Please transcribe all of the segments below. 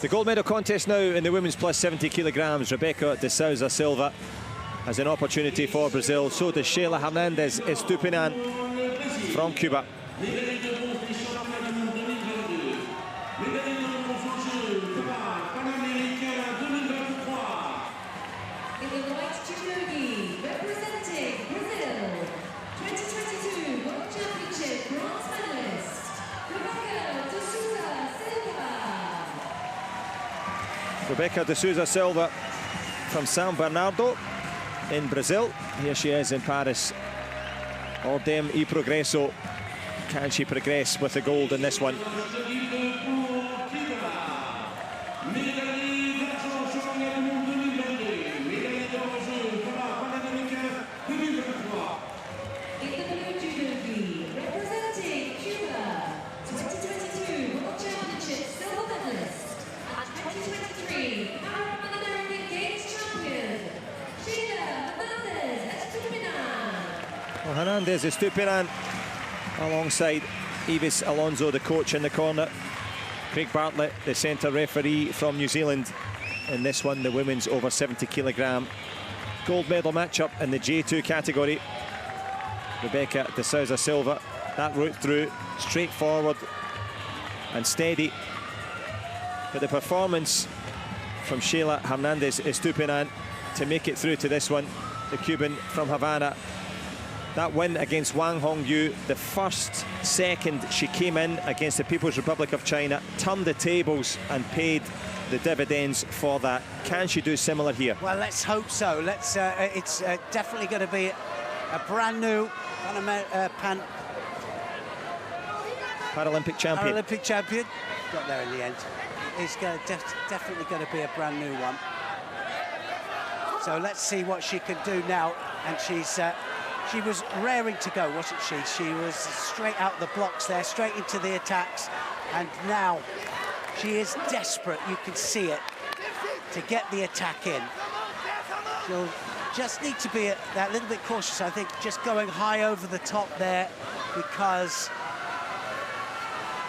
The gold medal contest now in the women's plus 70 kilograms. Rebeca de Souza Silva has an opportunity for Brazil. So does Sheyla Hernandez Estupinan from Cuba. Rebeca de Souza Silva from São Bernardo in Brazil. Here she is in Paris. Ordem e progresso. Can she progress with the gold in this one? Representing Cuba, 2022 World Championships silver medalist and 2023 Paralympic Games champion, Sheyla Hernandez Estupinan. Well, Hernandez Estupinan alongside Ives Alonso, the coach in the corner. Craig Bartlett, the centre referee from New Zealand. In this one, the women's over 70 kilogram gold medal matchup in the J2 category. Rebeca de Souza Silva, that route through, straightforward and steady. But the performance from Sheyla Hernandez Estupinan to make it through to this one, the Cuban from Havana. That win against Wang Hongyu, the first second she came in against the People's Republic of China, turned the tables and paid the dividends for that. Can she do similar here? Well, let's hope so. It's definitely going to be a brand new Paralympic champion. Paralympic champion. Got there in the end. It's definitely going to be a brand new one. So let's see what she can do now. And she was raring to go, wasn't she? She was straight out the blocks there, straight into the attacks. And now she is desperate, you can see it, to get the attack in. She'll just need to be that little bit cautious, I think, just going high over the top there, because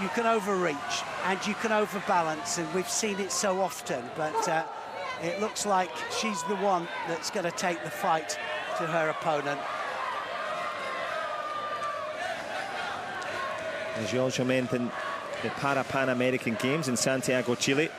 you can overreach and you can overbalance, and we've seen it so often, but it looks like she's the one that's going to take the fight to her opponent. As you also mentioned, the Pan American Games in Santiago, Chile.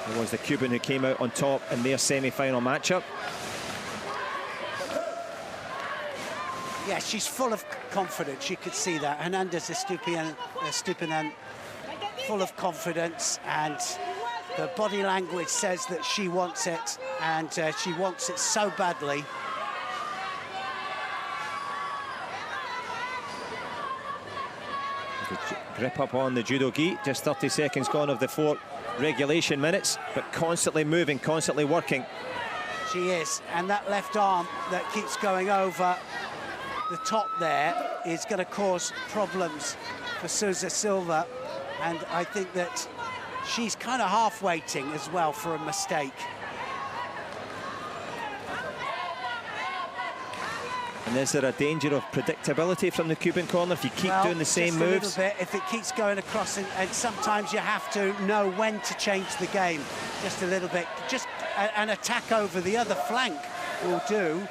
It was the Cuban who came out on top in their semi-final matchup. Yeah, she's full of confidence, you could see that. Hernandez Estupinan, full of confidence, and the body language says that she wants it, and she wants it so badly. Grip up on the judo gi, just 30 seconds gone of the 4 regulation minutes, but constantly moving, constantly working. She is, and that left arm that keeps going over the top there is going to cause problems for Souza Silva, and I think that she's kind of half waiting as well for a mistake. And is there a danger of predictability from the Cuban corner if you keep doing the same moves? Just a little bit, if it keeps going across, and sometimes you have to know when to change the game. Just a little bit. Just an attack over the other flank will do,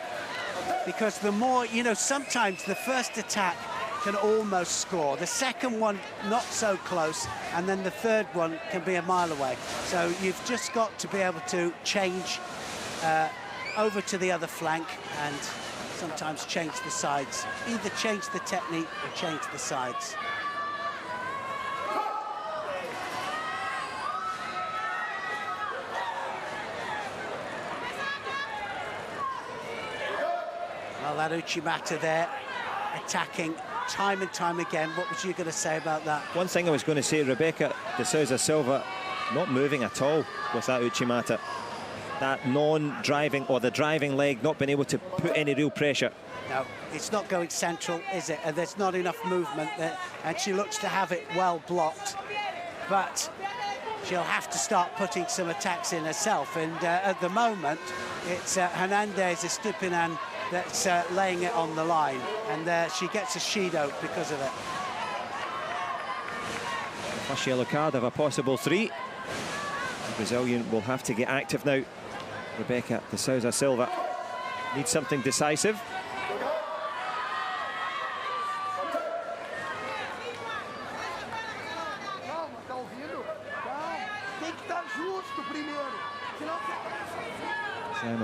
because the more, you know, sometimes the first attack can almost score. The second one, not so close, and then the third one can be a mile away. So you've just got to be able to change over to the other flank and sometimes change the sides. Either change the technique or change the sides. Well, that Uchimata there, attacking time and time again. What was you going to say about that? One thing I was going to say, Rebeca de Souza Silva not moving at all with that Uchimata. That non-driving, or the driving leg, not being able to put any real pressure. No, it's not going central, is it? And there's not enough movement there, and she looks to have it well blocked. But she'll have to start putting some attacks in herself, and at the moment, it's Hernandez Estupinan that's laying it on the line, and she gets a Shido because of it. First yellow card of a possible 3. The Brazilian will have to get active now. Rebeca de Souza Silva needs something decisive.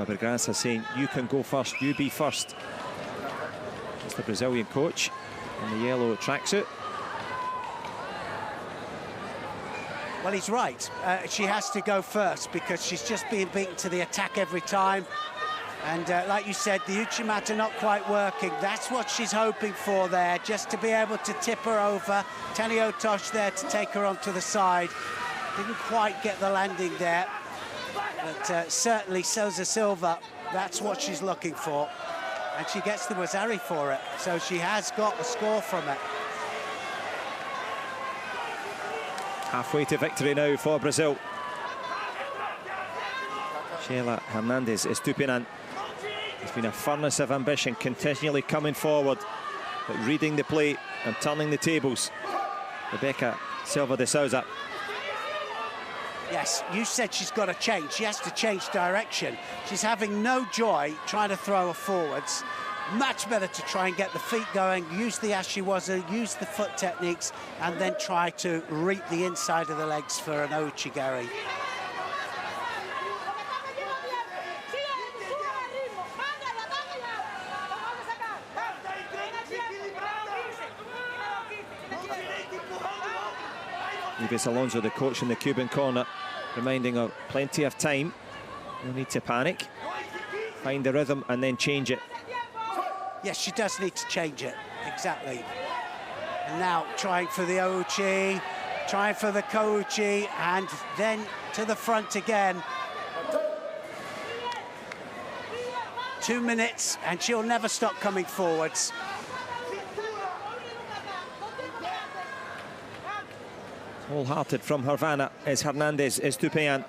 Bergança saying, you can go first, you be first. It's the Brazilian coach in the yellow tracksuit. Well, he's right. She has to go first because she's just being beaten to the attack every time. And like you said, the Uchimata not quite working. That's what she's hoping for there, just to be able to tip her over. Tani Otosh there to take her onto the side. Didn't quite get the landing there. But certainly Souza Silva, that's what she's looking for. And she gets the Wazari for it. So she has got a score from it. Halfway to victory now for Brazil. Sheyla, Hernandez, Estupinan. It's been a furnace of ambition, continually coming forward, but reading the play and turning the tables. Rebeca Silva de Souza. Yes, you said she's got to change. She has to change direction. She's having no joy trying to throw her forwards. Much better to try and get the feet going, use the ashiwaza, use the foot techniques, and then try to reap the inside of the legs for an ouchigari. Ives Alonso, the coach in the Cuban corner, reminding her plenty of time. No need to panic. Find the rhythm and then change it. Yes, she does need to change it, exactly. And now trying for the ouchi, trying for the kouchi, and then to the front again. 2 minutes, and she'll never stop coming forwards. Wholehearted from Havana is Hernandez, Estupinan.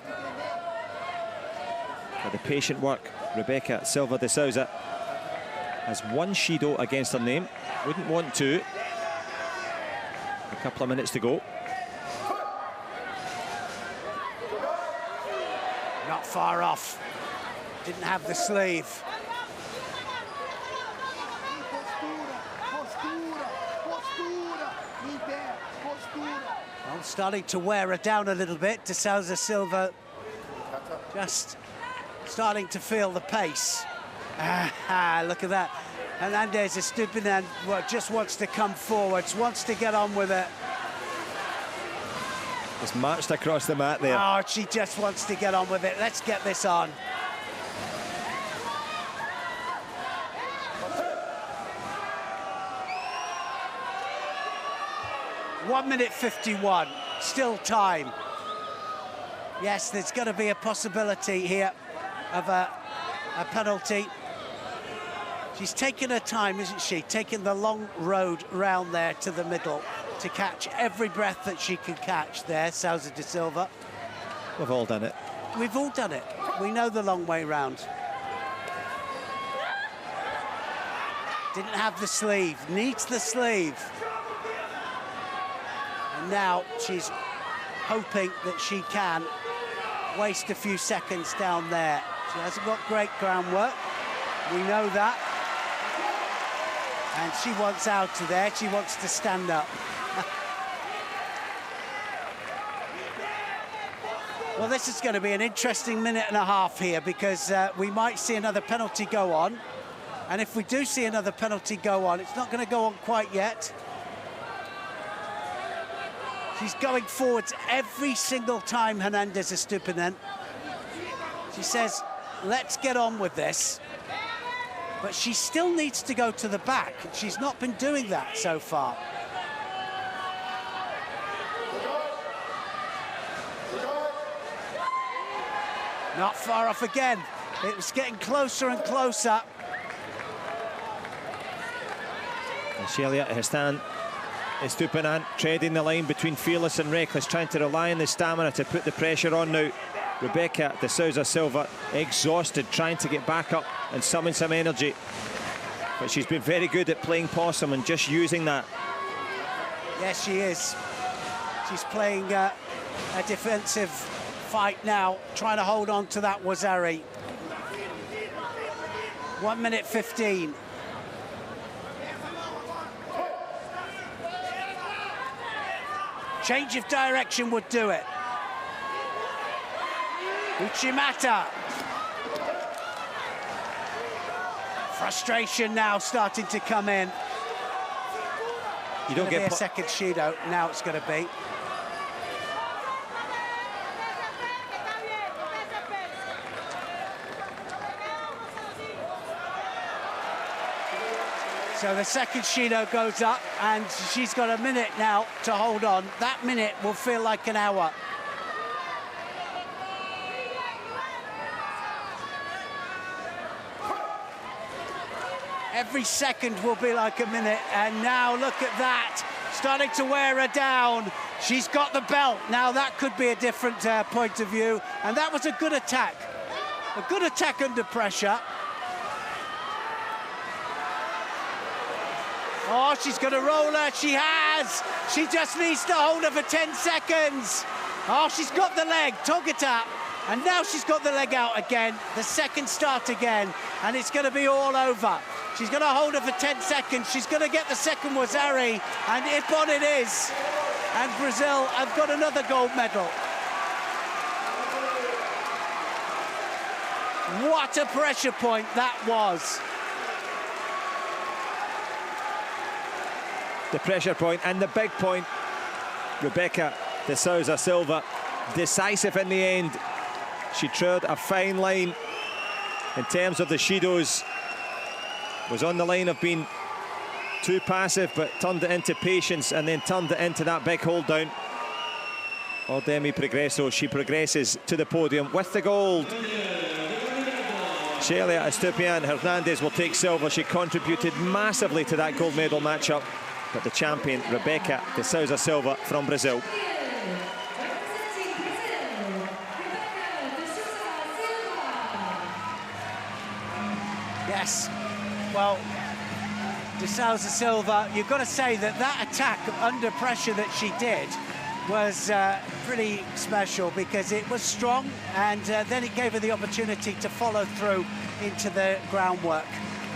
For the patient work, Rebeca Silva de Souza has 1 Shido against her name. Wouldn't want to. A couple of minutes to go. Not far off. Didn't have the sleeve. Well, starting to wear her down a little bit. De Souza Silva just starting to feel the pace. Look at that. Hernandez Estupinan just wants to come forwards, wants to get on with it. Just marched across the mat there. Oh, she just wants to get on with it. Let's get this on. One minute 51, still time. Yes, there's going to be a possibility here of a penalty. She's taken her time, isn't she? Taking the long road round there to the middle to catch every breath that she can catch there, Souza de Silva. We've all done it. We've all done it. We know the long way round. Didn't have the sleeve, needs the sleeve. And now she's hoping that she can waste a few seconds down there. She hasn't got great groundwork. We know that. And she wants out of there. She wants to stand up. Well, this is going to be an interesting minute and a half here because we might see another penalty go on. And if we do see another penalty go on, it's not going to go on quite yet. She's going forwards every single time, Hernandez Estupinan. She says, let's get on with this. But she still needs to go to the back. She's not been doing that so far. Not far off again. It was getting closer and closer. Sheyla Hestan Estupinan treading the line between fearless and reckless, trying to rely on the stamina to put the pressure on now. Rebeca de Souza Silva exhausted, trying to get back up and summon some energy. But she's been very good at playing possum and just using that. Yes, she is. She's playing a defensive fight now, trying to hold on to that Wazari. 1 minute 15. Change of direction would do it. Uchimata. Frustration now starting to come in. You don't get a second Judo. Now it's going to be. So the second Judo goes up, and she's got a minute now to hold on. That minute will feel like an hour. Every second will be like a minute, and now look at that, starting to wear her down. She's got the belt. Now that could be a different point of view, and that was a good attack under pressure. Oh, she's going to roll her. She has. She just needs to hold her for 10 seconds. Oh, she's got the leg. Togita. And now she's got the leg out again. The second start again. And it's going to be all over. She's going to hold her for 10 seconds. She's going to get the second Wazari. And Ippon it is. And Brazil have got another gold medal. What a pressure point that was. The pressure point and the big point. Rebeca de Souza Silva, decisive in the end. She trod a fine line in terms of the Shidos. Was on the line of being too passive, but turned it into patience and then turned it into that big hold down. Ordemi Progresso, she progresses to the podium with the gold. Sheyla, Estupinan, Hernandez will take silver. She contributed massively to that gold medal matchup. But the champion, Rebeca de Souza Silva from Brazil. Yes, well, de Souza Silva, you've got to say that attack under pressure that she did was pretty special, because it was strong, and then it gave her the opportunity to follow through into the groundwork.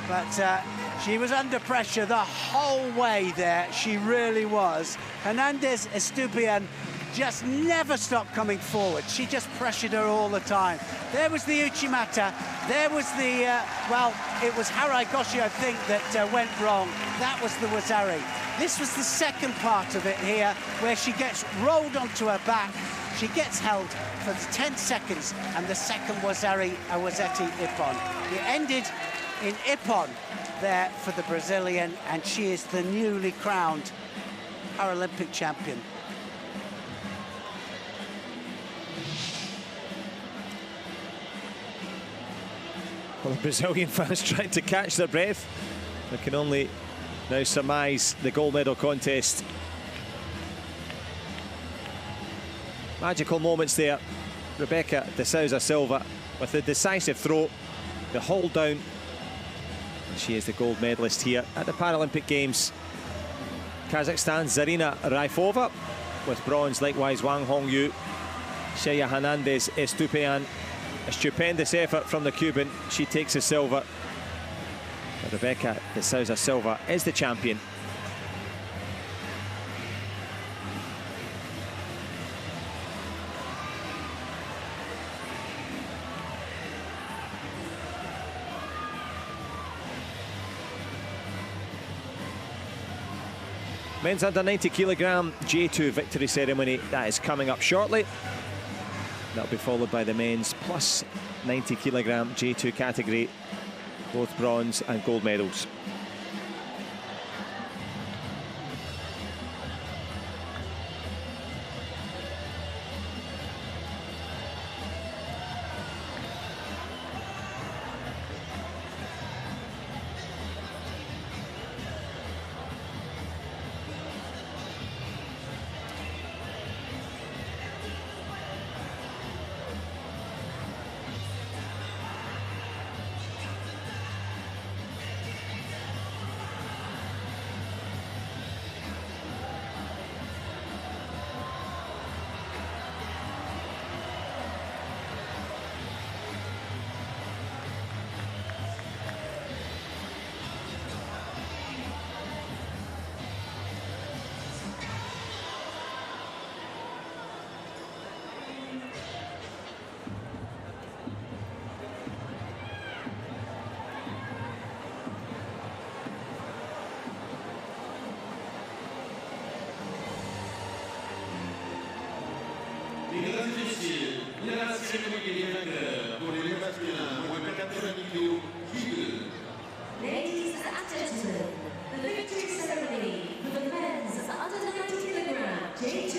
But she was under pressure the whole way there. She really was. Hernandez, Estupinan just never stopped coming forward. She just pressured her all the time. There was the Uchimata. There was the, well, it was Haraigoshi, I think, that went wrong. That was the Wazari. This was the second part of it here, where she gets rolled onto her back. She gets held for 10 seconds, and the second Wazari, a Wazzetti Ippon. It ended in Ippon there for the Brazilian, and she is the newly crowned Paralympic champion. Well, the Brazilian fans trying to catch their breath. They can only now surmise the gold medal contest. Magical moments there. Rebeca de Souza Silva with the decisive throw, the hold down. She is the gold medalist here at the Paralympic Games. Kazakhstan's Zarina Raifova with bronze, likewise Wang Hongyu. Sheyla Hernandez, Estupinan. A stupendous effort from the Cuban. She takes the silver. But Rebeca de Souza Silva is the champion. Men's under 90 kilogram J2 victory ceremony, that is coming up shortly. That'll be followed by the men's plus 90 kilogram J2 category, both bronze and gold medals. Mesdames et messieurs, il y a la cérémonie des vainqueurs pour les masculins, moins de 90 kg, Judo. Ladies and gentlemen, the victory ceremony for the men's under 90 kg J2.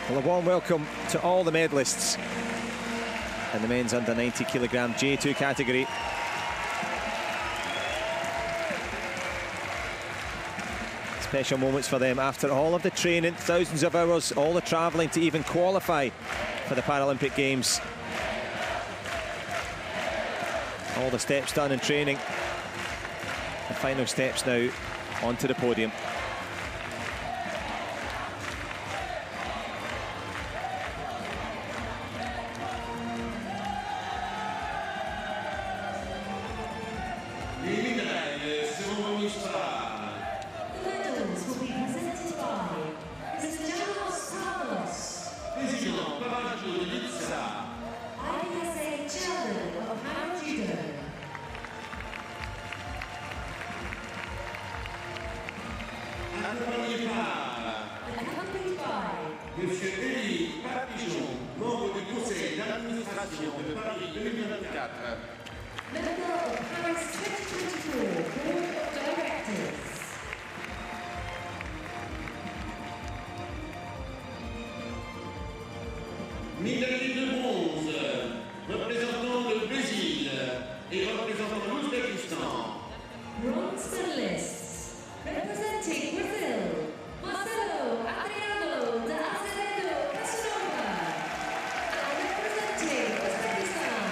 Well, a warm welcome to all the medalists in the men's under 90 kg J2 category. Special moments for them after all of the training, thousands of hours, all the travelling to even qualify for the Paralympic Games. All the steps done in training. The final steps now onto the podium. Médaillé de bronze, représentant le Brésil et représentant l'Ouzbékistan. Bronze medalists, representing Brazil, Marcelo Adriano de Azevedo Casanova, and representing Uzbekistan,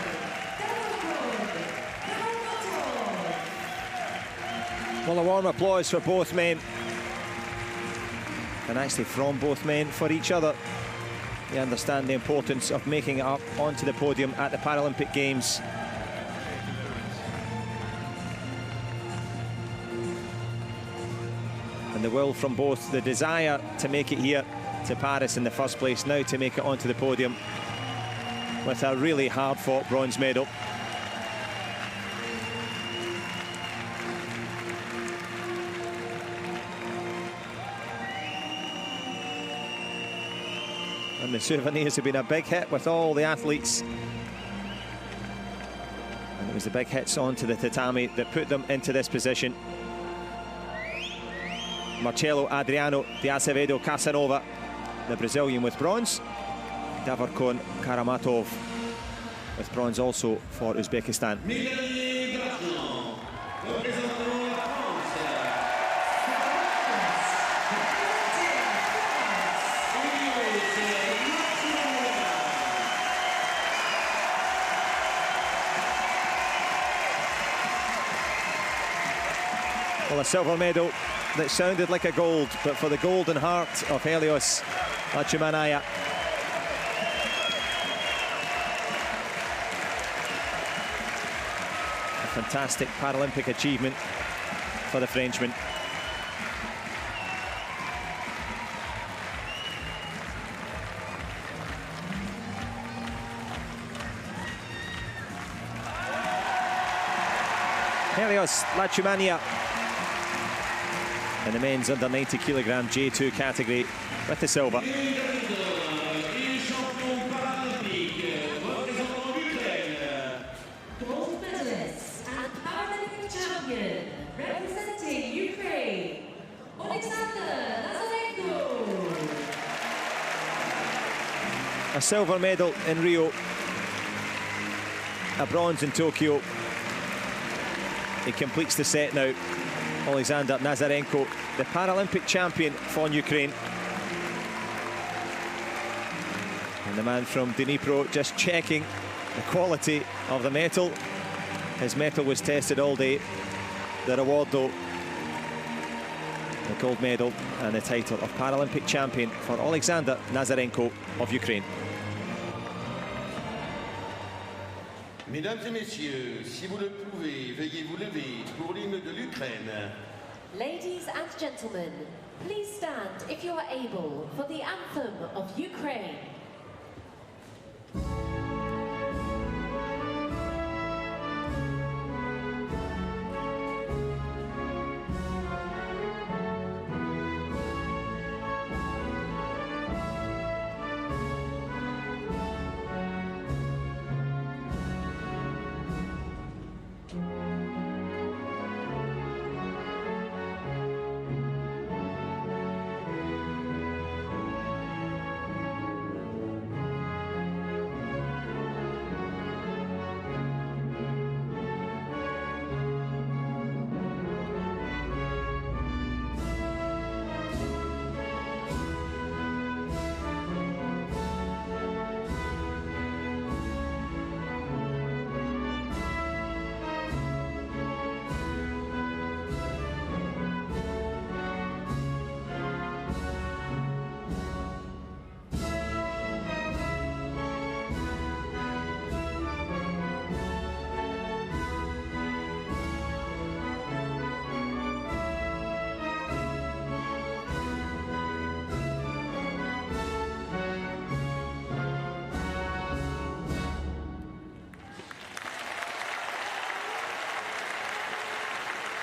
Well, a warm applause for both men, and actually from both men for each other. They understand the importance of making it up onto the podium at the Paralympic Games. And the will from both, the desire to make it here to Paris in the first place, now to make it onto the podium with a really hard-fought bronze medal. And the souvenirs have been a big hit with all the athletes. And it was the big hits onto the tatami that put them into this position. Marcelo Adriano de Azevedo Casanova, the Brazilian, with bronze. Davorkon Karamatov with bronze also for Uzbekistan. Well, a silver medal that sounded like a gold, but for the golden heart of Helios Lachumanaya. A fantastic Paralympic achievement for the Frenchman. Helios Lachumania in the men's under 90 kg J2 category with the silver. gold medalist and Paralympic champion, representing Ukraine, Alexander Nazarenko. A silver medal in Rio, a bronze in Tokyo. He completes the set now. Alexander Nazarenko, the Paralympic champion for Ukraine. And the man from Dnipro just checking the quality of the metal. His metal was tested all day. The reward, though, the gold medal and the title of Paralympic champion for Alexander Nazarenko of Ukraine. Mesdames et messieurs, si vous le pouvez, veuillez vous lever pour l'hymne de l'Ukraine. Ladies and gentlemen, please stand if you are able for the anthem of Ukraine.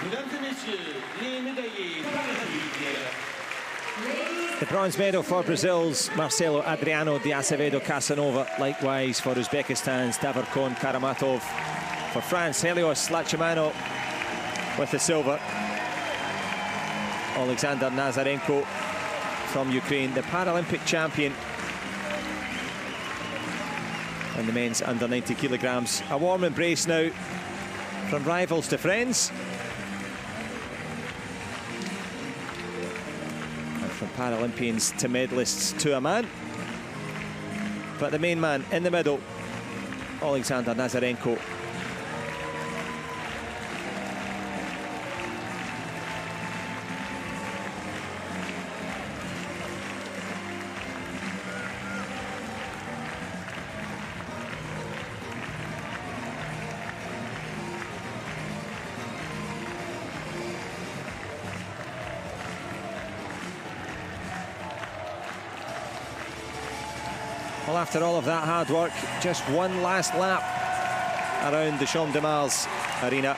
Mesdames et messieurs, les médaillés paralympiques. The bronze medal for Brazil's Marcelo Adriano de Acevedo Casanova, likewise for Uzbekistan's Davorkon Karamatov. For France, Helios Lachimano with the silver. Alexander Nazarenko from Ukraine, the Paralympic champion. And the men's under 90 kilograms. A warm embrace now from rivals to friends. From Paralympians to medalists to a man. But the main man in the middle, Alexander Nazarenko. Well, after all of that hard work, just one last lap around the Champ de Mars arena.